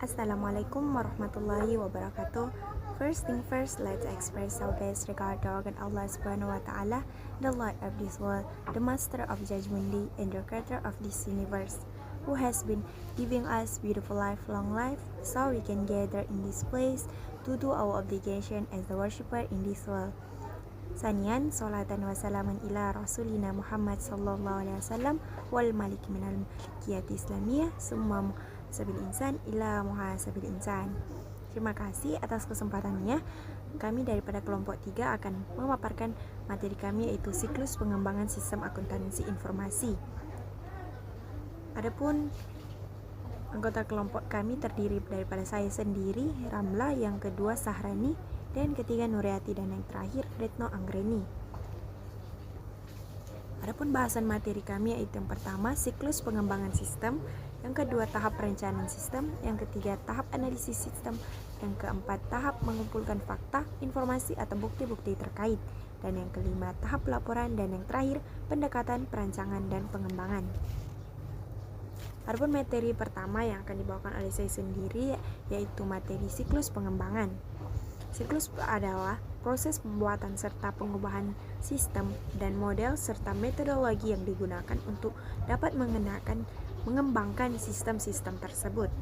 Assalamualaikum warahmatullahi wabarakatuh. First thing first, let's express our best regard to Allah subhanahu wa ta'ala, the Lord of this world, the Master of Judgment Day, and the Creator of this universe, who has been giving us beautiful life, long life, so we can gather in this place to do our obligation as the worshipper in this world. Sanian, salatan wa salaman ila rasulina Muhammad sallallahu alaihi wasallam wal malik minal malikiyat islamiyah summa sabil insan ila muhasabil insan. Terima kasih atas kesempatannya. Kami daripada kelompok 3 akan memaparkan materi kami, yaitu siklus pengembangan sistem akuntansi informasi. Adapun anggota kelompok kami terdiri daripada saya sendiri, Ramla, yang kedua Sahrani, dan ketiga Nuriati, dan yang terakhir Retno Anggreni. Adapun bahasan materi kami yaitu yang pertama siklus pengembangan sistem, yang kedua tahap perencanaan sistem, yang ketiga tahap analisis sistem, yang keempat tahap mengumpulkan fakta, informasi atau bukti-bukti terkait, dan yang kelima tahap laporan, dan yang terakhir pendekatan perancangan dan pengembangan. Adapun materi pertama yang akan dibawakan oleh saya sendiri yaitu materi siklus pengembangan. Siklus adalah proses pembuatan serta pengubahan sistem dan model serta metodologi yang digunakan untuk dapat mengembangkan sistem-sistem tersebut.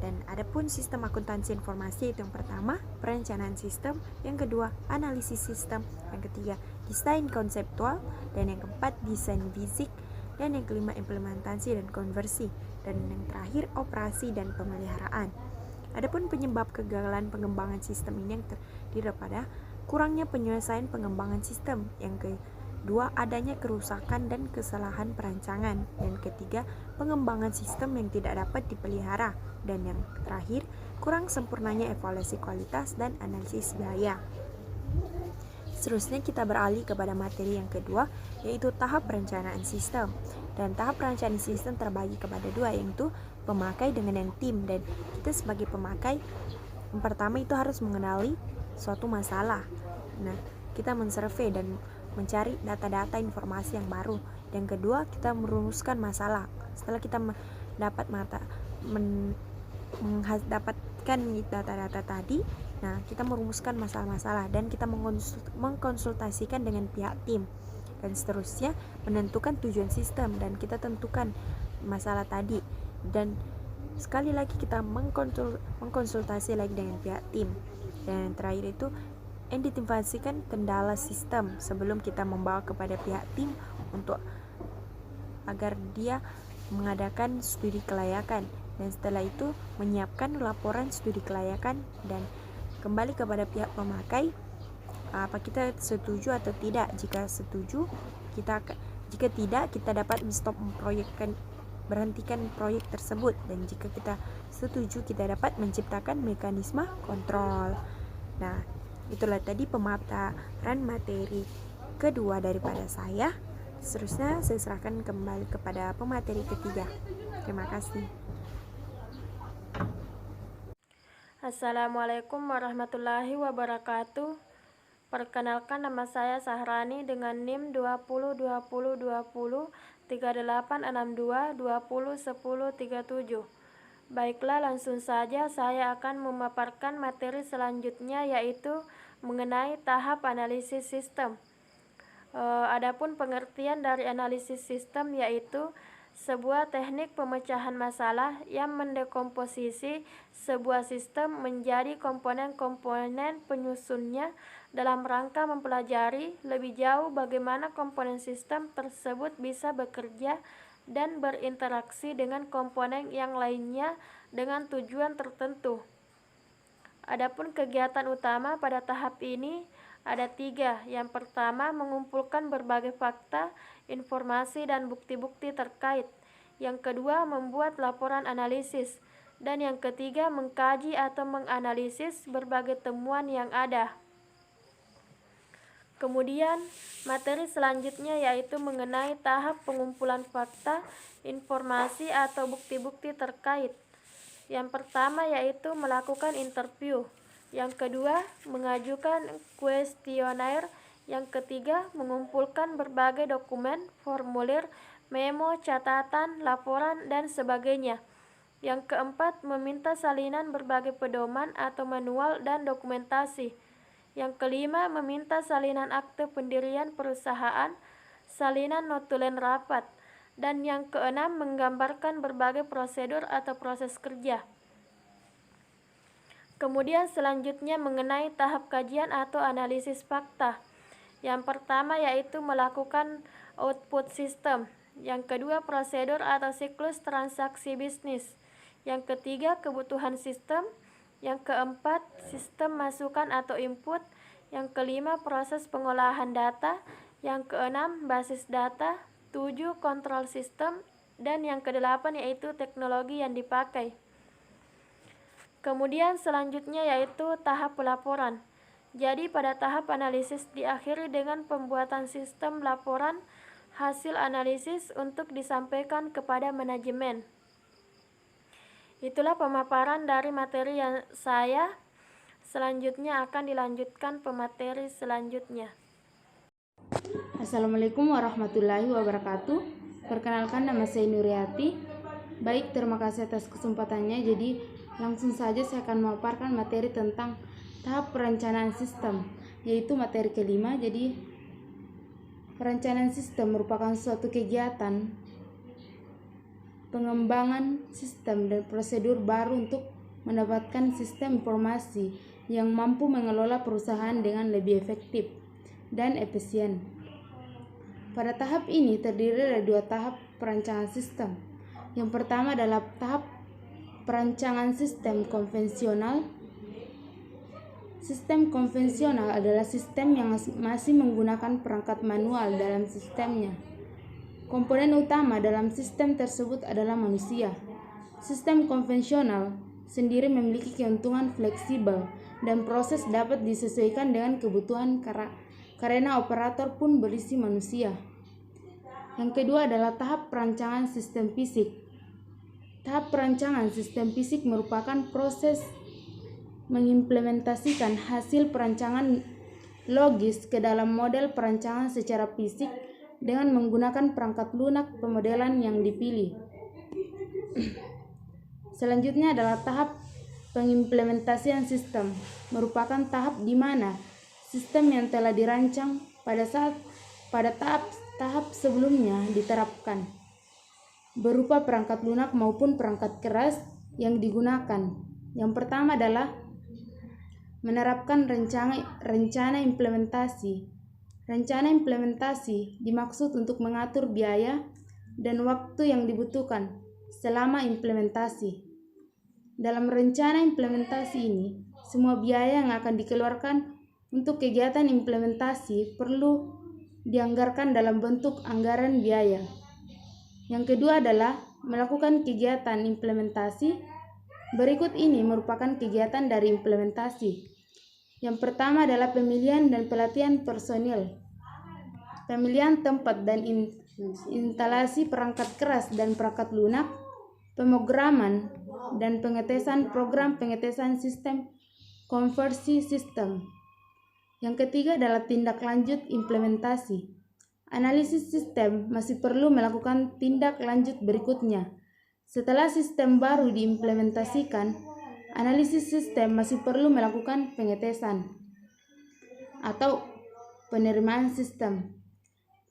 Dan adapun sistem akuntansi informasi itu yang pertama, perencanaan sistem, yang kedua, analisis sistem, yang ketiga, desain konseptual, dan yang keempat, desain fisik, dan yang kelima, implementasi dan konversi, dan yang terakhir, operasi dan pemeliharaan. Adapun penyebab kegagalan pengembangan sistem ini yang terdiri pada kurangnya penyelesaian pengembangan sistem, yang kedua adanya kerusakan dan kesalahan perancangan, dan ketiga pengembangan sistem yang tidak dapat dipelihara, dan yang terakhir kurang sempurnanya evaluasi kualitas dan analisis biaya. Seterusnya kita beralih kepada materi yang kedua yaitu tahap perencanaan sistem. Dan tahap perencanaan sistem terbagi kepada dua, yaitu pemakai dengan yang tim. Dan kita sebagai pemakai yang pertama itu harus mengenali suatu masalah. Nah, kita mensurvey dan mencari data-data informasi yang baru. Yang kedua, kita merumuskan masalah. Setelah kita mendapatkan data-data tadi, nah kita merumuskan masalah-masalah dan kita mengkonsultasikan dengan pihak tim. Dan seterusnya menentukan tujuan sistem dan kita tentukan masalah tadi, dan sekali lagi kita mengkonsultasi lagi dengan pihak tim. Dan yang terakhir itu identifikasikan kendala sistem sebelum kita membawa kepada pihak tim untuk agar dia mengadakan studi kelayakan, dan setelah itu menyiapkan laporan studi kelayakan dan kembali kepada pihak pemakai apa kita setuju atau tidak. Jika setuju jika tidak kita dapat menstop berhentikan proyek tersebut, dan jika kita setuju kita dapat menciptakan mekanisme kontrol. Nah, itulah tadi pemaparan materi kedua daripada saya. Seterusnya saya serahkan kembali kepada pemateri ketiga. Terima kasih. Assalamualaikum warahmatullahi wabarakatuh. Perkenalkan, nama saya Sahrani dengan NIM 2020203862201037. Baiklah, langsung saja saya akan memaparkan materi selanjutnya yaitu mengenai tahap analisis sistem. Adapun pengertian dari analisis sistem yaitu sebuah teknik pemecahan masalah yang mendekomposisi sebuah sistem menjadi komponen-komponen penyusunnya dalam rangka mempelajari lebih jauh bagaimana komponen sistem tersebut bisa bekerja dan berinteraksi dengan komponen yang lainnya dengan tujuan tertentu. Adapun kegiatan utama pada tahap ini ada 3. Yang pertama, mengumpulkan berbagai fakta, informasi, dan bukti-bukti terkait. Yang kedua, membuat laporan analisis. Dan yang ketiga, mengkaji atau menganalisis berbagai temuan yang ada. Kemudian, materi selanjutnya yaitu mengenai tahap pengumpulan fakta, informasi, atau bukti-bukti terkait. Yang pertama yaitu melakukan interview. Yang kedua, mengajukan kuesioner. Yang ketiga, mengumpulkan berbagai dokumen, formulir, memo, catatan, laporan, dan sebagainya. Yang keempat, meminta salinan berbagai pedoman atau manual dan dokumentasi. Yang kelima, meminta salinan akte pendirian perusahaan, salinan notulen rapat. Dan yang keenam, menggambarkan berbagai prosedur atau proses kerja. Kemudian selanjutnya mengenai tahap kajian atau analisis fakta. Yang pertama yaitu melakukan output system. Yang kedua, prosedur atau siklus transaksi bisnis. Yang ketiga, kebutuhan sistem. Yang keempat, sistem masukan atau input. Yang kelima, proses pengolahan data. Yang keenam, basis data. 7, kontrol sistem. Dan yang kedelapan yaitu teknologi yang dipakai. Kemudian selanjutnya yaitu tahap pelaporan. Jadi pada tahap analisis diakhiri dengan pembuatan sistem laporan hasil analisis untuk disampaikan kepada manajemen. Itulah pemaparan dari materi yang saya. Selanjutnya akan dilanjutkan pemateri selanjutnya. Assalamualaikum warahmatullahi wabarakatuh. Perkenalkan, nama saya Nuriati. Baik, terima kasih atas kesempatannya. Jadi langsung saja saya akan memaparkan materi tentang tahap perencanaan sistem, yaitu materi kelima. Jadi perencanaan sistem merupakan suatu kegiatan pengembangan sistem dan prosedur baru untuk mendapatkan sistem informasi yang mampu mengelola perusahaan dengan lebih efektif dan efisien. Pada tahap ini terdiri dari 2 tahap perancangan sistem. Yang pertama adalah tahap perancangan sistem konvensional. Sistem konvensional adalah sistem yang masih menggunakan perangkat manual dalam sistemnya. Komponen utama dalam sistem tersebut adalah manusia. Sistem konvensional sendiri memiliki keuntungan fleksibel dan proses dapat disesuaikan dengan kebutuhan karena operator pun berisi manusia. Yang kedua adalah tahap perancangan sistem fisik. Tahap perancangan sistem fisik merupakan proses mengimplementasikan hasil perancangan logis ke dalam model perancangan secara fisik dengan menggunakan perangkat lunak pemodelan yang dipilih. Selanjutnya adalah tahap pengimplementasian sistem, merupakan tahap di mana sistem yang telah dirancang pada tahap sebelumnya diterapkan, berupa perangkat lunak maupun perangkat keras yang digunakan. Yang pertama adalah menerapkan rencana implementasi. Rencana implementasi dimaksud untuk mengatur biaya dan waktu yang dibutuhkan selama implementasi. Dalam rencana implementasi ini, semua biaya yang akan dikeluarkan untuk kegiatan implementasi perlu dianggarkan dalam bentuk anggaran biaya. Yang kedua adalah melakukan kegiatan implementasi. Berikut ini merupakan kegiatan dari implementasi. Yang pertama adalah pemilihan dan pelatihan personil, pemilihan tempat dan instalasi perangkat keras dan perangkat lunak, pemrograman dan pengetesan program pengetesan sistem konversi sistem. Yang ketiga adalah tindak lanjut implementasi. Analisis sistem masih perlu melakukan tindak lanjut berikutnya. Setelah sistem baru diimplementasikan, analisis sistem masih perlu melakukan pengetesan atau penerimaan sistem.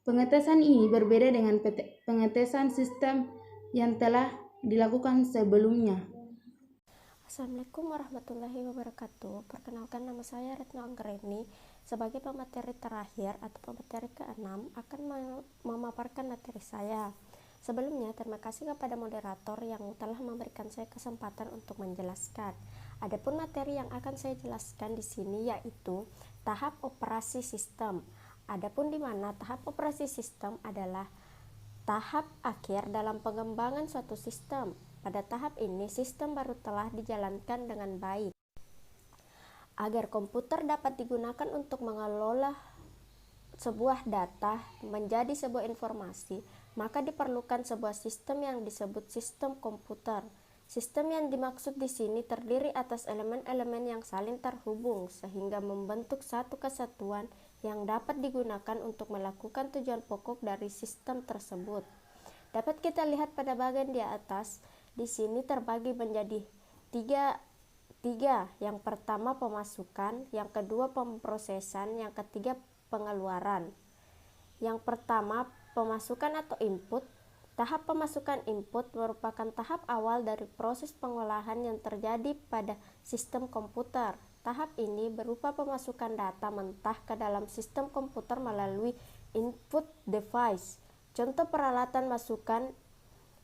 Pengetesan ini berbeda dengan pengetesan sistem yang telah dilakukan sebelumnya. Assalamualaikum warahmatullahi wabarakatuh. Perkenalkan, nama saya Retno Anggreni. Sebagai pemateri terakhir atau pemateri ke-6 akan memaparkan materi saya. Sebelumnya, terima kasih kepada moderator yang telah memberikan saya kesempatan untuk menjelaskan. Adapun materi yang akan saya jelaskan di sini yaitu tahap operasi sistem. Adapun di mana tahap operasi sistem adalah tahap akhir dalam pengembangan suatu sistem. Pada tahap ini, sistem baru telah dijalankan dengan baik. Agar komputer dapat digunakan untuk mengelola sebuah data menjadi sebuah informasi, maka diperlukan sebuah sistem yang disebut sistem komputer. Sistem yang dimaksud di sini terdiri atas elemen-elemen yang saling terhubung sehingga membentuk satu kesatuan yang dapat digunakan untuk melakukan tujuan pokok dari sistem tersebut. Dapat kita lihat pada bagian di atas, di sini terbagi menjadi tiga. Yang pertama pemasukan, yang kedua pemrosesan, yang ketiga pengeluaran. Yang pertama pemasukan atau input. Tahap pemasukan input merupakan tahap awal dari proses pengolahan yang terjadi pada sistem komputer. Tahap ini berupa pemasukan data mentah ke dalam sistem komputer melalui input device. Contoh peralatan masukan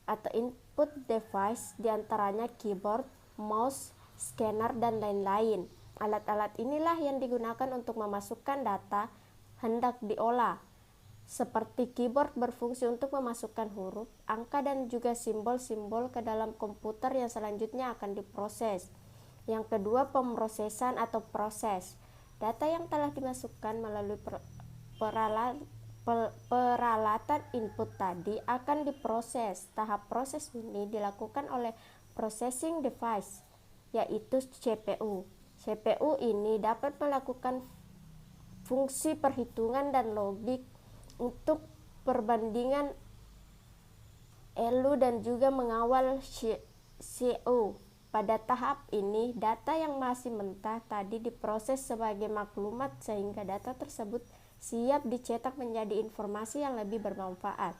atau input device diantaranya keyboard, mouse, scanner, dan lain-lain. Alat-alat inilah yang digunakan untuk memasukkan data hendak diolah. Seperti keyboard berfungsi untuk memasukkan huruf, angka, dan juga simbol-simbol ke dalam komputer yang selanjutnya akan diproses. Yang kedua, pemrosesan atau proses. Data yang telah dimasukkan melalui peralatan input tadi akan diproses. Tahap proses ini dilakukan oleh processing device, yaitu CPU. CPU ini dapat melakukan fungsi perhitungan dan logik untuk perbandingan ELU dan juga mengawal CO. Pada tahap ini, data yang masih mentah tadi diproses sebagai maklumat sehingga data tersebut siap dicetak menjadi informasi yang lebih bermanfaat.